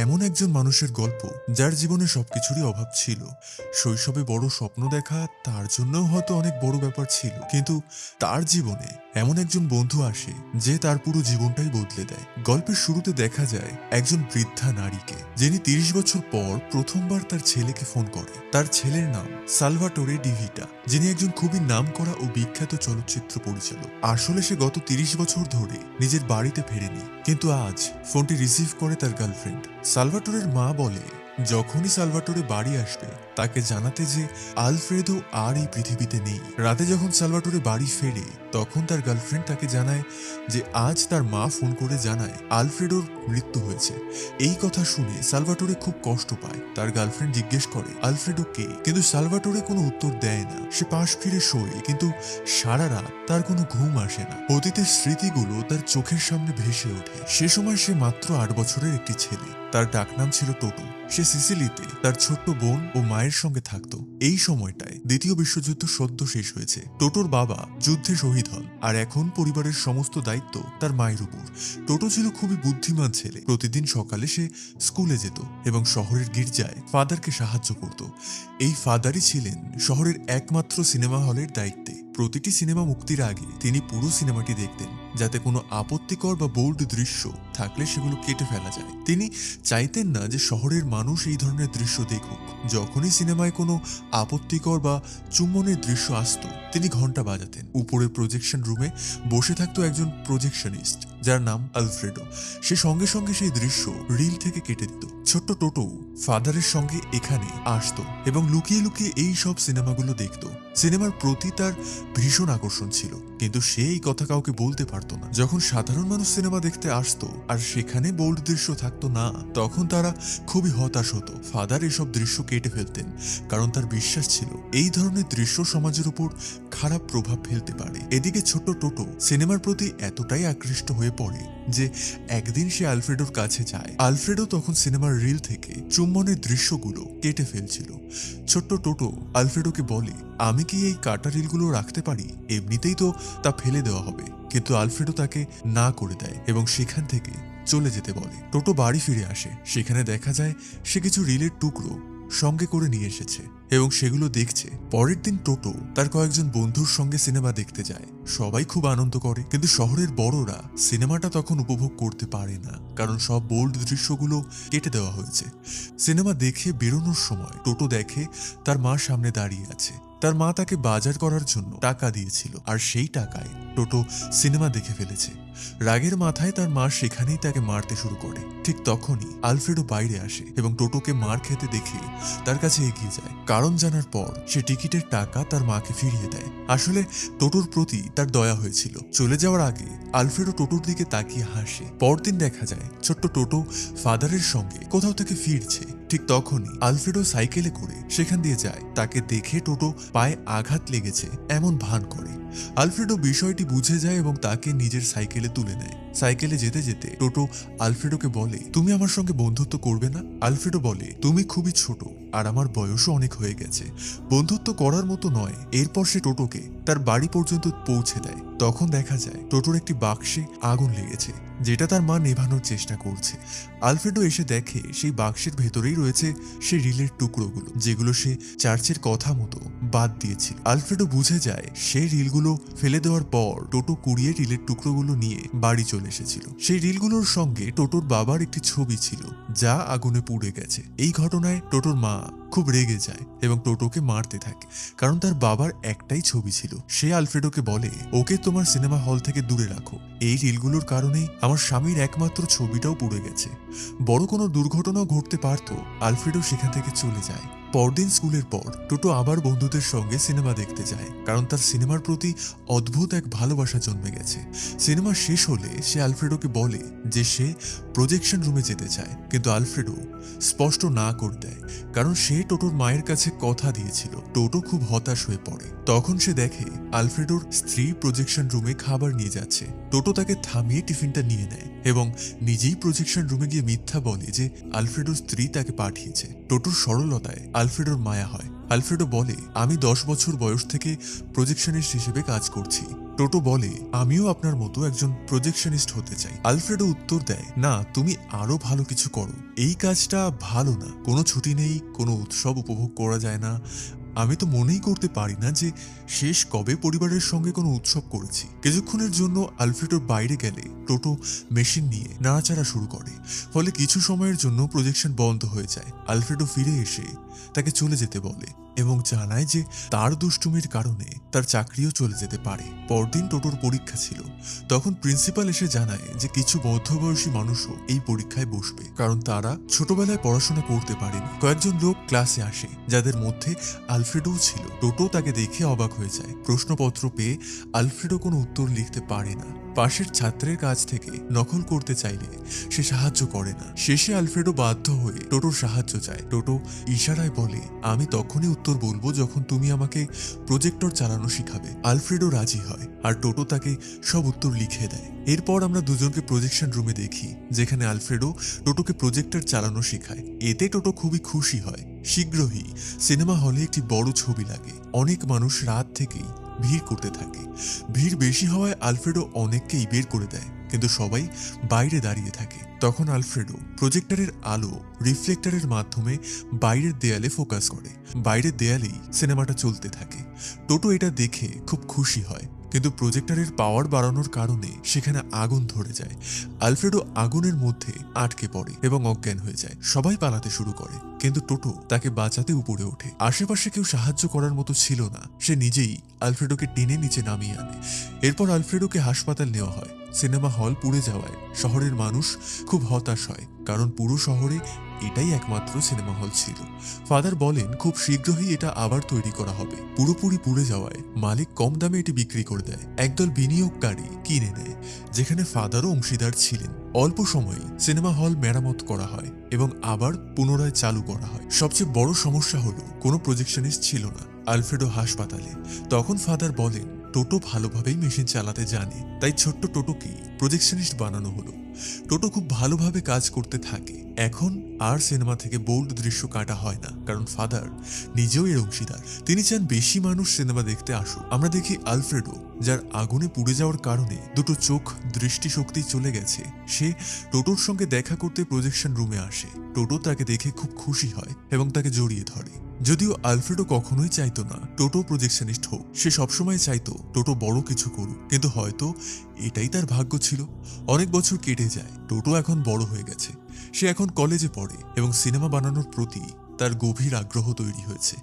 এমন একজন মানুষের গল্প যার জীবনে সবকিছুরই অভাব ছিল। শৈশবে বড় স্বপ্ন দেখা তার জন্যও হয়তো অনেক বড় ব্যাপার ছিল, কিন্তু তার জীবনে এমন একজন বন্ধু আসে যে তার পুরো জীবনটাই বদলে দেয়। গল্পের শুরুতে দেখা যায় একজন বৃদ্ধা নারীকে, যিনি ৩০ বছর পর প্রথমবার তার ছেলেকে ফোন করে। তার ছেলের নাম সালভাটোরে ডি ভিটা, যিনি একজন খুবই নামকরা ও বিখ্যাত চলচ্চিত্র পরিচালক। আসলে সে গত ৩০ বছর ধরে নিজের বাড়িতে ফেরেনি, কিন্তু আজ ফোনটি রিসিভ করে তার গার্লফ্রেন্ড। সালভাটোরের মা বলে যখনই সালভাটোরে বাড়ি আসবে তাকে জানাতে যে আলফ্রেদো আর এই পৃথিবীতে নেই। রাতে যখন সালভাটোরে বাড়ি ফেরে তখন তার গার্লফ্রেন্ড তাকে জানায় যে আজ তার মা ফোন করে জানায় আলফ্রেডোর মৃত্যু হয়েছে। এই কথা শুনে সালভাটোরে খুব কষ্ট পায়। তার গার্লফ্রেন্ড জিজ্ঞেস করে আলফ্রেডো কে, কিন্তু সালভাটোরে কোনো উত্তর দেয় না। সে পাশ ফিরে শোয়, কিন্তু সারা রাত তার কোনো ঘুম আসে না। অতীতের স্মৃতিগুলো তার চোখের সামনে ভেসে ওঠে। সে সময় সে মাত্র ৮ বছরের একটি ছেলে। তার ডাকনাম ছিল টোটো। সে সিসিলিতে তার ছোট্ট বোন ও মায়ের সঙ্গে থাকত। এই সময়টায় দ্বিতীয় বিশ্বযুদ্ধ সদ্য শেষ হয়েছে। টোটোর বাবা যুদ্ধে শহীদ হন, আর এখন পরিবারের সমস্ত দায়িত্ব তার মায়ের উপর। টোটো ছিল খুবই বুদ্ধিমান ছেলে। প্রতিদিন সকালে সে স্কুলে যেত এবং শহরের গির্জায় ফাদারকে সাহায্য করত। এই ফাদারই ছিলেন শহরের একমাত্র সিনেমা হলের দায়িত্বে। প্রতিটি সিনেমা মুক্তির আগে তিনি পুরো সিনেমাটি দেখতেন, যাতে কোনো আপত্তিকর বা বোল্ড দৃশ্য থাকলে সেগুলো কেটে ফেলা যায়। তিনি চাইতেন না যে শহরের মানুষ এই ধরনের দৃশ্য দেখুক। যখনই সিনেমায় কোনো আপত্তিকর বা চুম্বনের দৃশ্য আসত, তিনি ঘন্টা বাজাতেন। উপরের প্রজেকশন রুমে বসে থাকতো একজন প্রজেকশনিস্ট যার নাম আলফ্রেডো। সে সঙ্গে সঙ্গে সেই দৃশ্য রিল থেকে কেটে দিত। ছোট্ট টোটো ফাদারের সঙ্গে এখানে আসতো এবং লুকিয়ে লুকিয়ে এই সব সিনেমাগুলো দেখত। সিনেমার প্রতি তার ভীষণ আকর্ষণ ছিল, কিন্তু সে এই কথা কাউকে বলতে পারতো না। যখন সাধারণ মানুষ সিনেমা দেখতে আসতো আর সেখানে বোল্ড দৃশ্য থাকতো না, তখন তারা খুবই হতাশ হতো। ফাদার এসব দৃশ্য কেটে ফেলতেন, কারণ তার বিশ্বাস ছিল এই ধরনের দৃশ্য সমাজের উপর খারাপ প্রভাব ফেলতে পারে। এদিকে ছোট্ট টোটো সিনেমার প্রতি এতটাই আকৃষ্ট হয়ে পড়ে যে একদিন সে আলফ্রেডোর কাছে যায়। আলফ্রেডো তখন সিনেমার রিল থেকে চুম্বনের দৃশ্যগুলো কেটে ফেলছিল। ছোট্ট টোটো আলফ্রেডোকে বলে, আমি কি এই কাটা রিলগুলো রাখতে পারি? এমনিতেই তো তা ফেলে দেওয়া হবে। কিন্তু আলফ্রেডো তাকে না করে দেয় এবং সেখান থেকে চলে যেতে বলে। টোটো বাড়ি ফিরে আসে। সেখানে দেখা যায় সে কিছু রিলের টুকরো সঙ্গে করে নিয়ে এসেছে এবং সেগুলো দেখছে। পরের দিন টোটো তার কয়েকজন বন্ধুর সঙ্গে সিনেমা দেখতে যায়। সবাই খুব আনন্দ করে, কিন্তু শহরের বড়রা সিনেমাটা তখন উপভোগ করতে পারে না, কারণ সব বোল্ড দৃশ্যগুলো কেটে দেওয়া হয়েছে। সিনেমা দেখে বেরোনোর সময় টোটো দেখে তার মা সামনে দাঁড়িয়ে আছে। তার মা তাকে বাজার করার জন্য টাকা দিয়েছিল, আর সেই টাকায় টোটো সিনেমা দেখে ফেলেছে। রাগের মাথায় তার মা সেখানেই তাকে মারতে শুরু করে। ঠিক তখনই আলফ্রেডো বাইরে আসে এবং টোটোকে মার খেতে দেখে তার কাছে এগিয়ে যায়। কারণ জানার পর সে টিকিটের টাকা তার মাকে ফিরিয়ে দেয়। আসলে টোটোর প্রতি তার দয়া হয়েছিল। চলে যাওয়ার আগে আলফ্রেডো টোটোর দিকে তাকিয়ে হাসে। পরদিন দেখা যায় ছোট্ট টোটো ফাদারের সঙ্গে কোথাও থেকে ফিরছে। ঠিক তখনই আলফ্রেডো সাইকেলে করে সেখান দিয়ে যায়। তাকে দেখে টোটো পায়ে আঘাত লেগেছে এমন ভান করে। আলফ্রেডো বিষয়টি বুঝে যায় এবং তাকে নিজের সাইকেলে তুলে নেয়। সাইকেলে যেতে যেতে টোটো আলফ্রেডোকে বলে, তুমি আমার সঙ্গে বন্ধুত্ব করবে না? আলফ্রেডো বলে, তুমি খুবই ছোট আর আমার বয়সও অনেক হয়ে গেছে, বন্ধুত্ব করার মতো নয়। এরপর সে টোটোকে তার বাড়ি পর্যন্ত পৌঁছে দেয়। তখন দেখা যায় টোটোর একটি বাক্সে আগুন লেগেছে, যেটা তার মা নেভানোর চেষ্টা করছে। আলফ্রেডো এসে দেখে সেই বাক্সের ভেতরেই রয়েছে সেই রিলের টুকরোগুলো, যেগুলো সে চার্চের কথা মতো বাদ দিয়েছিল। আলফ্রেডো বুঝে যায় সেই রিলগুলো ফেলে দেওয়ার পর টোটো কুড়িয়ে রিলের টুকরোগুলো নিয়ে বাড়ি চলে এসেছিল। সেই রিলগুলোর সঙ্গে টোটোর বাবার একটি ছবি ছিল, যা আগুনে পুড়ে গেছে। এই ঘটনায় টোটোর মা খুব রেগে যায় এবং টোটোকে মারতে থাকে, কারণ তার বাবার একটাই ছবি ছিল। সে আলফ্রেডোকে বলে, ওকে তোমার সিনেমা হল থেকে দূরে রাখো। এই রিলগুলোর কারণেই আমার স্বামীর একমাত্র ছবিটাও পুড়ে গেছে। বড় কোনো দুর্ঘটনাও ঘটতে পারত। আলফ্রেডো সেখান থেকে চলে যায়। পরদিন স্কুলের পর টোটো আবার বন্ধুদের সঙ্গে সিনেমা দেখতে যায়, কারণ তার সিনেমার প্রতি অদ্ভুত এক ভালোবাসা জন্মে গেছে। সিনেমা শেষ হলে সে আলফ্রেডোকে বলে যে সে প্রজেকশন রুমে যেতে চায়, কিন্তু আলফ্রেডো স্পষ্ট না করে দেয়, কারণ সে টোটোর মায়ের কাছে কথা দিয়েছিল। টোটো খুব হতাশ হয়ে পড়ে। তখন সে দেখে আলফ্রেডোর স্ত্রী প্রজেকশন রুমে খাবার নিয়ে যাচ্ছে। টোটো তাকে থামিয়ে টিফিনটা নিয়ে নেয় এবং নিজেই প্রজেকশন রুমে গিয়ে মিথ্যা বলে যে আলফ্রেডোর স্ত্রী তাকে পাঠিয়েছে। টোটোর সরলতায় আলফ্রেডোর মায়া হয়। আলফ্রেডো বলে, আমি 10 বছর বয়স থেকে প্রজেকশনিস্ট হিসেবে কাজ করছি। টোটো বলে, আমিও আপনার মতো একজন প্রজেকশনিস্ট হতে চাই। আলফ্রেডো উত্তর দেয়, না, তুমি আরো ভালো কিছু করো। এই কাজটা ভালো না, কোনো ছুটি নেই, কোনো উৎসব উপভোগ করা যায় না। আমি তো মনেই করতে পারি না যে শেষ কবে পরিবারের সঙ্গে কোনো উৎসব করেছি। কিছুক্ষণের জন্য আলফ্রেডোর বাইরে গেলে টোটো মেশিন নিয়ে নাড়াচাড়া শুরু করে, ফলে কিছু সময়ের জন্য প্রজেকশন বন্ধ হয়ে যায়। আলফ্রেডো ফিরে এসে তাকে চলে যেতে বলে এবং জানায় যে তার দুষ্টুমির কারণে তার চাকরিও চলে যেতে পারে। পরদিন টোটোর পরীক্ষা ছিল। তখন প্রিন্সিপাল এসে জানায় যে কিছু মধ্যবয়সী মানুষও এই পরীক্ষায় বসবে, কারণ তারা ছোটবেলায় পড়াশোনা করতে পারেনি। কয়েকজন লোক ক্লাসে আসে, যাদের মধ্যে আলফ্রেডোও ছিল। টোটো তাকে দেখে অবাক হয়ে যায়। প্রশ্নপত্র পেয়ে আলফ্রেডো কোনো উত্তর লিখতে পারে না। পাশের ছাত্রের কাছ থেকে নকল করতে চাইলে সে সাহায্য করে না। শেষে আলফ্রেডো বাধ্য হয়ে টোটোর সাহায্য চায়। টোটো ইশারায় বলে, আমি তখনই উত্তর বলবো যখন তুমি আমাকে প্রজেক্টর চালানো শিখাবে। আলফ্রেডো রাজি হয় আর টোটো তাকে সব উত্তর লিখে দেয়। এরপর আমরা দুজনকে প্রজেকশন রুমে দেখি, যেখানে আলফ্রেডো টোটোকে প্রজেক্টর চালানো শেখায়। এতে টোটো খুবই খুশি হয়। শীঘ্রই সিনেমা হলে একটি বড় ছবি লাগে। অনেক মানুষ রাত থেকেই ভিড় করতে থাকে। ভিড় বেশি হওয়ায় আলফ্রেডো অনেককেই বের করে দেয়, কিন্তু সবাই বাইরে দাঁড়িয়ে থাকে। তখন আলফ্রেডো প্রজেক্টরের আলো রিফ্লেক্টরের মাধ্যমে বাইরের দেয়ালে ফোকাস করে। বাইরের দেয়ালেই সিনেমাটা চলতে থাকে। টোটো এটা দেখে খুব খুশি হয়, কিন্তু প্রজেক্টরের পাওয়ার বাড়ানোর কারণে সেখানে আগুন ধরে যায়। আলফ্রেডো আগুনের মধ্যে আটকে পড়ে এবং অজ্ঞান হয়ে যায়। সবাই পালাতে শুরু করে, কিন্তু টোটো তাকে বাঁচাতে উপরে ওঠে। আশেপাশে কেউ সাহায্য করার মতো ছিল না। সে নিজেই আলফ্রেডোকে টেনে নিচে নামিয়ে আনে। এরপর আলফ্রেডোকে হাসপাতাল নেওয়া হয়। সিনেমা হল পুড়ে যাওয়ায় শহরের মানুষ খুব হতাশ হয়, কারণ পুরো শহরে এটাই একমাত্র সিনেমা হল ছিল। ফাদার বলেন খুব শীঘ্রই এটা আবার তৈরি করা হবে। পুরোপুরি পুড়ে যাওয়ায় মালিক কম দামে এটি বিক্রি করে দেয়। একদল বিনিয়োগকারী কিনে নেয়, যেখানে ফাদারও অংশীদার ছিলেন। অল্প সময়েই সিনেমা হল মেরামত করা হয় এবং আবার পুনরায় চালু করা হয়। সবচেয়ে বড় সমস্যা হলো কোনো প্রজেকশনিস্ট ছিল না। আলফ্রেডো হাসপাতালে। তখন ফাদার বলেন টোটো ভালোভাবেই মেশিন চালাতে জানে, তাই ছোট্ট টোটোকেই প্রজেকশনিস্ট বানানো হলো। টোটো খুব ভালোভাবে কাজ করতে থাকে। এখন আর সিনেমা থেকে বোল্ড দৃশ্য কাটা হয় না, কারণ ফাদার নিজেও এর অংশীদার। তিনি চান বেশি মানুষ সিনেমা দেখতে আসুক। আমরা দেখি আলফ্রেডো, যার আগুনে পুড়ে যাওয়ার কারণে দুটো চোখ দৃষ্টিশক্তি চলে গেছে, সে টোটোর সঙ্গে দেখা করতে প্রজেকশন রুমে আসে। টোটো তাকে দেখে খুব খুশি হয় এবং তাকে জড়িয়ে ধরে। যদিও আলফ্রেডো কখনোই চাইতো না টোটো প্রজেকশনিস্ট হোক। সে সবসময় চাইতো টোটো বড় কিছু করুক, কিন্তু হয়তো এটাই তার ভাগ্য ছিল। অনেক বছর কেটে যায়। টোটো এখন বড় হয়ে গেছে। সে এখন কলেজে পড়ে এবং সিনেমা বানানোর প্রতি তার গভীর আগ্রহ তৈরি হয়েছে।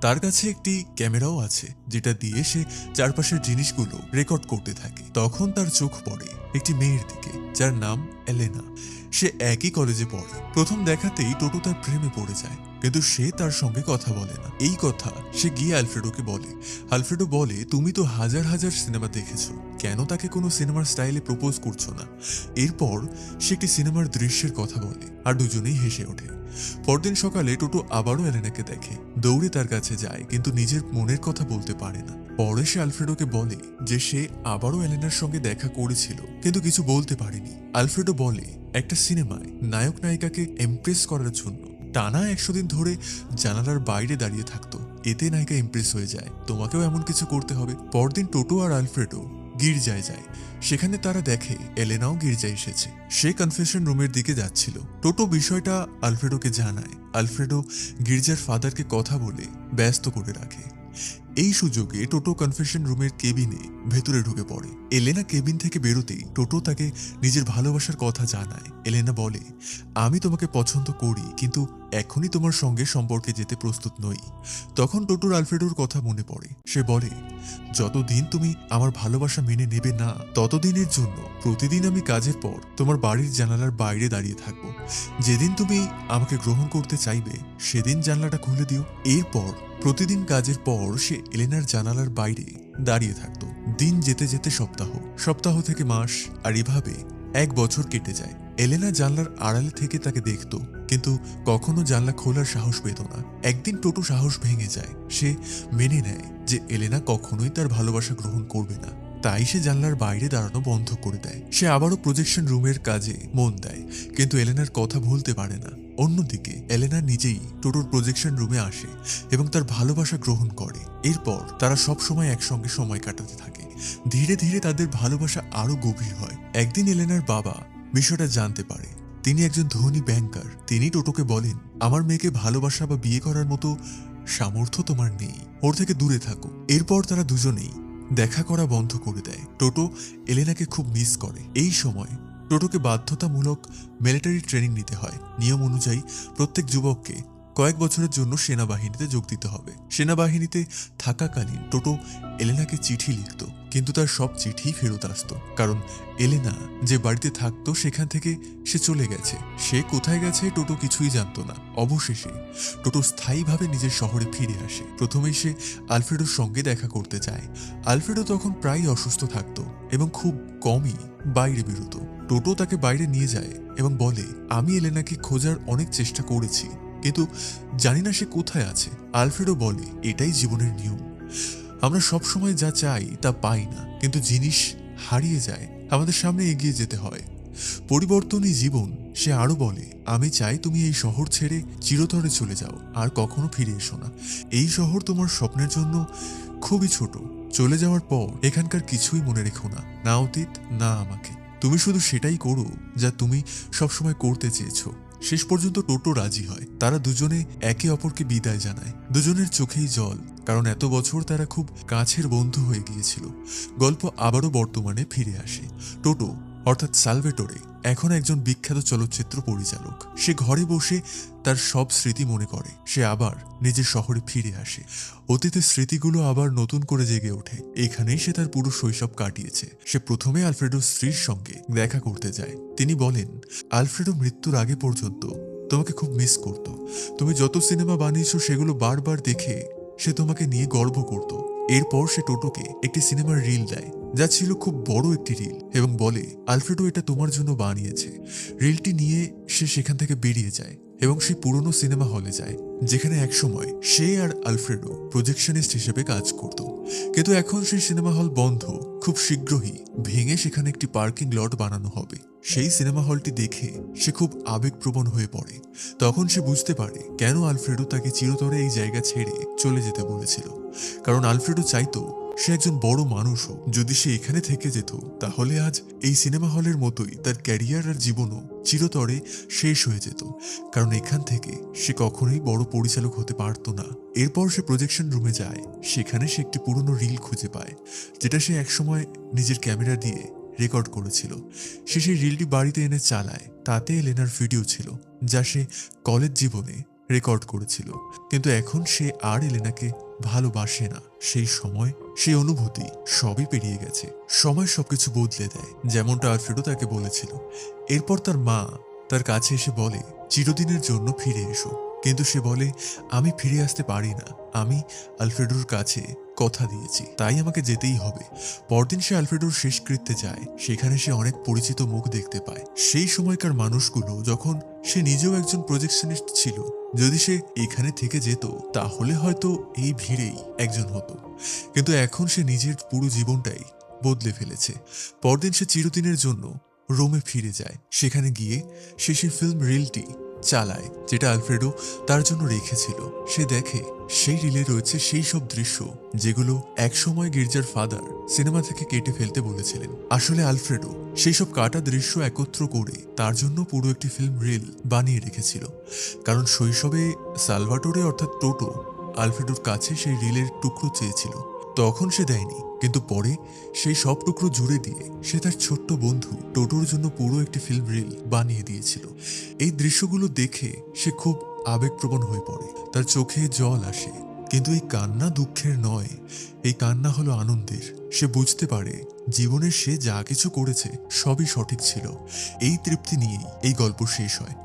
তার কাছে একটি ক্যামেরাও আছে, যেটা দিয়ে সে চারপাশের জিনিসগুলো রেকর্ড করতে থাকে। তখন তার চোখ পড়ে একটি মেয়ের দিকে, যার নাম এলেনা। সে একই কলেজে পড়ে। প্রথম দেখাতেই টোটো তার প্রেমে পড়ে যায়, কিন্তু সে তার সঙ্গে কথা বলে না। এই কথা সে গিয়ে আলফ্রেডোকে বলে। আলফ্রেডো বলে, তুমি তো হাজার হাজার সিনেমা দেখেছো, কেন তাকে কোনো সিনেমার স্টাইলে প্রপোজ করছো না? এরপর সে একটি সিনেমার দৃশ্যের কথা বলে আর দুজনেই হেসে ওঠে। পরদিন সকালে টোটো আবারও এলেনাকে দেখে। দৌড়ে তার কাছে যায়, কিন্তু নিজের মনের কথা বলতে পারে না। পরে সে আলফ্রেডোকে বলে যে সে আবারও এলেনার সঙ্গে দেখা করেছিল, কিন্তু কিছু বলতে পারেনি। আলফ্রেডো বলে, একটা সিনেমায় নায়ক নায়িকাকে ইমপ্রেস করার জন্য টানা 100 দিন ধরে জানালার বাইরে দাঁড়িয়ে থাকতো। এতে নায়িকা ইমপ্রেস হয়ে যায়। তোমাকেও এমন কিছু করতে হবে। পরদিন টোটো আর আলফ্রেডো গির্জায় যায়। সেখানে তারা দেখে এলেনাও গির্জায় এসেছে। সে কনফেশন রুমের দিকে যাচ্ছিল। টোটো বিষয়টা আলফ্রেডোকে জানায়। আলফ্রেডো গির্জার ফাদারকে কথা বলে ব্যস্ত করে রাখে। এই সুযোগে টোটো কনফেশন রুমের কেবিনে ভেতরে ঢুকে পড়ে। এলেনা কেবিন থেকে বেরোতেই টোটো তাকে নিজের ভালোবাসার কথা জানায়। এলেনা বলে, আমি তোমাকে পছন্দ করি, কিন্তু এখনই তোমার সঙ্গে সম্পর্কে যেতে প্রস্তুত নই। তখন টোটোর আলফ্রেডোর কথা মনে পড়ে। সে বলে, যতদিন তুমি আমার ভালোবাসা মেনে নেবে না, ততদিনের জন্য প্রতিদিন আমি কাজের পর তোমার বাড়ির জানালার বাইরে দাঁড়িয়ে থাকবো। যেদিন তুমি আমাকে গ্রহণ করতে চাইবে, সেদিন জানলাটা খুলে দিও। এরপর প্রতিদিন কাজের পর সে এলেনার জানালার বাইরে দাঁড়িয়ে থাকত। দিন যেতে যেতে সপ্তাহ, সপ্তাহ থেকে মাস, আর এভাবে 1 বছর কেটে যায়। এলেনা জানলার আড়ালে থেকে তাকে দেখত, কিন্তু কখনো জানলা খোলার সাহস পেত না। একদিন টোটো সাহস ভেঙে যায়। সে মেনে নেয় যে এলেনা কখনোই তার ভালোবাসা গ্রহণ করবে না। তাই সে জানলার বাইরে দাঁড়ানো বন্ধ করে দেয়। সে আবারও প্রজেকশন রুমের কাজে মন দেয়, কিন্তু এলেনার কথা ভুলতে পারে না। অন্যদিকে এলেনা নিজেই টোটোর প্রজেকশন রুমে আসে এবং তার ভালোবাসা গ্রহণ করে। এরপর তারা সব সময় একসঙ্গে সময় কাটাতে থাকে। ধীরে ধীরে তাদের ভালোবাসা আরো গভীর হয়। একদিন এলেনার বাবা বিষয়টা জানতে পারে। তিনি একজন ধনী ব্যাংকার। তিনি টোটোকে বলেন, আমার মেয়েকে ভালোবাসা বা বিয়ে করার মতো সামর্থ্য তোমার নেই, ওর থেকে দূরে থাকো। এরপর তারা দুজনেই দেখা করা বন্ধ করে দেয়। টোটো এলেনাকে খুব মিস করে। এই সময় টোটোকে বাধ্যতামূলক মিলিটারি ট্রেনিং নিতে হয়। নিয়ম অনুযায়ী প্রত্যেক যুবককে কয়েক বছরের জন্য সেনাবাহিনীতে যোগ দিতে হবে। সেনাবাহিনীতে থাকাকালীন টোটো এলেনাকে চিঠি লিখত, কিন্তু তার সব চিঠি ফেরত আসতো, কারণ এলেনা যে বাড়িতে থাকতো সেখান থেকে সে চলে গেছে। সে কোথায় গেছে টোটো কিছুই জানতো না। অবশেষে টোটো স্থায়ীভাবে নিজের শহরে ফিরে আসে। প্রথমেই সে আলফ্রেডোর সঙ্গে দেখা করতে চায়। আলফ্রেডো তখন প্রায় অসুস্থ থাকতো এবং খুব কমই বাইরে বেরোতো। টোটো তাকে বাইরে নিয়ে যায় এবং বলে, আমি এলেনাকে খোঁজার অনেক চেষ্টা করেছি, কিন্তু জানি না সে কোথায় আছে। আলফ্রেডো বলে, এটাই জীবনের নিয়ম। আমরা সব সময় যা চাই তা পাই না, কিন্তু জিনিস হারিয়ে যায়, আমাদের সামনে এগিয়ে যেতে হয়। পরিবর্তনই জীবন। সে আরো বলে, আমি চাই তুমি এই শহর ছেড়ে চিরতরে চলে যাও, আর কখনো ফিরে এসো না। এই শহর তোমার স্বপ্নের জন্য খুবই ছোট। চলে যাওয়ার পর এখানকার কিছুই মনে রেখো না, না অতীত না আমাকে। তুমি শুধু সেটাই করো যা তুমি সবসময় করতে চেয়েছো। শেষ পর্যন্ত টোটো রাজি হয়। তারা দুজনে একে অপরকে বিদায় জানায়। দুজনের চোখেই জল, কারণ এত বছর তারা খুব কাছের বন্ধু হয়ে গিয়েছিল। গল্প আবারও বর্তমানে ফিরে আসে। টোটো অর্থাৎ সালভেটোরে এখন একজন বিখ্যাত চলচ্চিত্র পরিচালক। সে ঘরে বসে তার সব স্মৃতি মনে করে। সে আবার নিজের শহরে ফিরে আসে। অতীতের স্মৃতিগুলো আবার নতুন করে জেগে ওঠে। এখানেই সে তার পুরো শৈশব কাটিয়েছে। সে প্রথমে আলফ্রেডোর স্ত্রীর সঙ্গে দেখা করতে যায়। তিনি বলেন, আলফ্রেডো মৃত্যুর আগে পর্যন্ত তোমাকে খুব মিস করত। তুমি যত সিনেমা বানিয়েছো সেগুলো বারবার দেখে সে তোমাকে নিয়ে গর্ব করত। এরপর সে টোটোকে একটি সিনেমার রিল দেয়, যা ছিল খুব বড় একটি রিল, এবং বলে, আলফ্রেডো এটা তোমার জন্য বানিয়েছে। রিলটি নিয়ে সে সেখান থেকে বেরিয়ে যায় এবং সে পুরনো সিনেমা হলে যায়, যেখানে একসময় সে আর আলফ্রেডো প্রজেকশনিস্ট হিসেবে কাজ করত। কিন্তু এখন সেই সিনেমা হল বন্ধ। খুব শীঘ্রই ভেঙে সেখানে একটি পার্কিং লট বানানো হবে। সেই সিনেমা হলটি দেখে সে খুব আবেগপ্রবণ হয়ে পড়ে। তখন সে বুঝতে পারে কেন আলফ্রেডো তাকে চিরতরে এই জায়গা ছেড়ে চলে যেতে বলেছিল। কারণ আলফ্রেডো চাইতো সে একজন বড় মানুষ হোক। যদি সে এখানে থেকে যেত, তাহলে আজ এই সিনেমা হলের মতোই তার ক্যারিয়ার আর জীবনও চিরতরে শেষ হয়ে যেত, কারণ এখান থেকে সে কখনোই বড় পরিচালক হতে পারত না। এরপর সে প্রজেকশন রুমে যায়। সেখানে সে একটি পুরনো রিল খুঁজে পায়, যেটা সে একসময় নিজের ক্যামেরা দিয়ে রেকর্ড করেছিল। সে সেই রিলটি বাড়িতে এনে চালায়। তাতে এলেনার ভিডিও ছিল, যা সে কলেজ জীবনে রেকর্ড করেছিল। কিন্তু এখন সে আর এলেনাকে ভালোবাসে না। সেই সময়, সেই অনুভূতি সবই পেরিয়ে গেছে। সময় সবকিছু বদলে দেয়, যেমনটা আলফ্রেডো তাকে বলেছিল। এরপর তার মা তার কাছে এসে বলে, চিরদিনের জন্য ফিরে এসো। কিন্তু সে বলে, আমি ফিরে আসতে পারি না। আমি আলফ্রেডোর কাছে কথা দিয়েছি, তাই আমাকে যেতেই হবে। পরদিন সে আলফ্রেডোর শেষকৃত্যে যায়। সেখানে সে অনেক পরিচিত মুখ দেখতে পায়। সেই সময়কার মানুষগুলো, যখন সে নিজেও একজন প্রজেকশনিস্ট ছিল। যদি সে এখানে থেকে যেত, তাহলে হয়তো এই ভিড়েই একজন হতো। কিন্তু এখন সে নিজের পুরো জীবনটাই বদলে ফেলেছে। পরদিন সে চিরদিনের জন্য রোমে ফিরে যায়। সেখানে গিয়ে সে সেই ফিল্ম রিলটি চালায়, যেটা আলফ্রেডো তার জন্য রেখেছিল। সে দেখে সেই রিলে রয়েছে সেই সব দৃশ্য যেগুলো একসময় গির্জার ফাদার সিনেমা থেকে কেটে ফেলতে বলেছিলেন। আসলে আলফ্রেডো সেই সব কাটা দৃশ্য একত্র করে তার জন্য পুরো একটি ফিল্ম রিল বানিয়ে রেখেছিল। কারণ শৈশবে সালভাটোরে অর্থাৎ টোটো আলফ্রেডোর কাছে সেই রিলের টুকরো চেয়েছিল। তখন সে দেয়নি, কিন্তু পরে সেই সব টুকরো জুড়ে দিয়ে সে তার ছোট্ট বন্ধু টোটোর জন্য পুরো একটি ফিল্ম রিল বানিয়ে দিয়েছিল। এই দৃশ্যগুলো দেখে সে খুব আবেগপ্রবণ হয়ে পড়ে। তার চোখে জল আসে, কিন্তু এই কান্না দুঃখের নয়, এই কান্না হলো আনন্দের। সে বুঝতে পারে জীবনে সে যা কিছু করেছে সবই সঠিক ছিল। এই তৃপ্তি নিয়েই এই গল্প শেষ হয়।